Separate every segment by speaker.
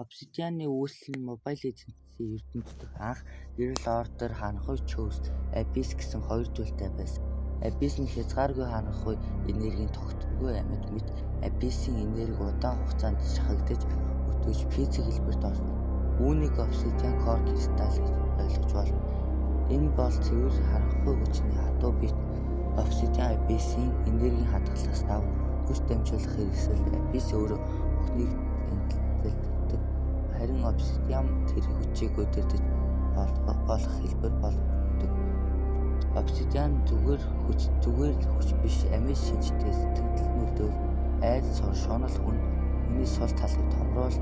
Speaker 1: Obsidian-ы үүсэл нь Mobile Legends-ийн ертөнцийн анх Errol Order ханхуй Chose Abyss гэсэн хоёр зүйлтэй байсан. Abyss нь хязгааргүй ханхуй энергийн тогтворгүй амьд мэт Abyss-ийн энерги удаан хугацаанд шахагдаж өтөж физик хэлбэрт орно. Үүнийг Obsidian Core Crystal гэж ойлгож байна. Энэ бол цэвэр харанхуй хүчний хатуу бит Obsidian Abyss-ийн энергийн хадгалаас дав хүч дамжуулах хэрэгсэл Abyss өөрөө бүхнийг тэнцэлдэг. Харин Obsidian тэр хүчийг удирдах болох хэлбэр болгодог. Obsidian зүгээр хүч биш, амин шинжтэй сэтгэл нөлөөлөл, айдас шунал хүн миний сул талыг томруулах,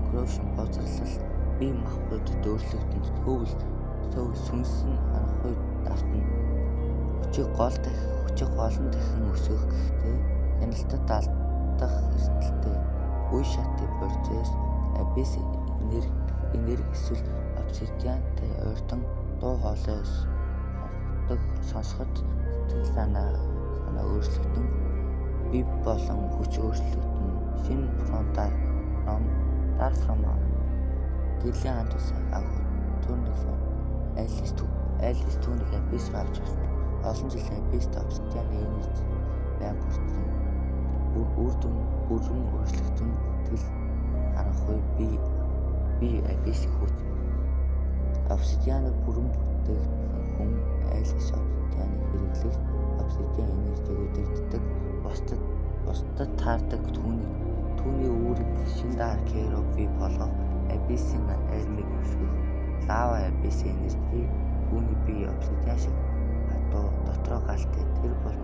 Speaker 1: corruption бозрлал, бие махбодод өөрчлөгдөн сөв сүнсэн ханхуй давтна. Хүчийг голн дахин өсгөх гэхдээ хяналтад алдах эрсдэлтэй. Үе шатны процесс Abyss энерги эсвэл Obsidian-тай ойртон дуу хоолой сонсоход сэтгэл санаа өөрчлөгдөн бие болон хүч өөрчлөгдөн. Шинэ from гэрлийн хамт усан анхуй турныг Alice түүнийг Abyss руу авч явсан. Олон жилийн Abyss-д Obsidian-ы энерги байнга хүртсэн. Үр дүн бүрэн өөрчлөгдсөн сэтгэл харанхуй бие Abyss-ийг хүч. Obsidian-ыг бүрэн бүтээгдсэн хүн Alice Obsidian-ыг хэрэглэж Obsidian энержиг удирддаг, бусдад таардаг түүний үүрэг шин Dark Hero бий болгох Abyss-ийн армийг өсгөх Lava Abyss-ийн энержиг түүний бие Obsidian шиг хатуу дотроо галтай тэр бол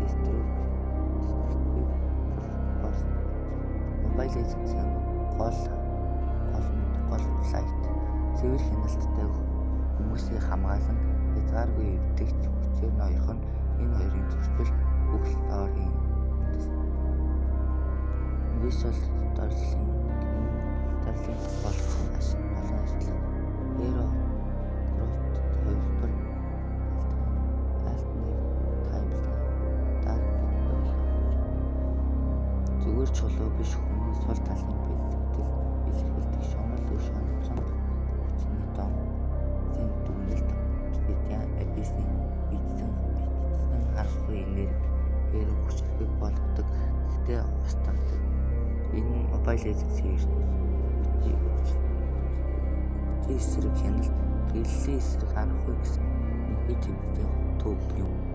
Speaker 1: destructive Mobile Legends-ийн гол лайт цэвэр хяналттай хүмүүсийг хамгаалan хязгааргүй эвдэгч хүчээр ноёрхон энэ хоёрын зөрчил бүх лорийн visual storytelling болох олон ажил. Hero Croft хувьдар зүгээр чулуу биш хүний сул талын бэлгэлдэг шунал үе шунцсан хүчний дом зэн дүгнэлт Obsidian Abyss-ийн бичсэн харанхуй энерги хэрэг хүчлэг болгодог гэхдээ устгадаг. Энэ Mobile Legends-ийн эсрэг хяналт гэрлэлийн эсрэг харанхуй гэсэн нэг тэмдэгтэй төв юм.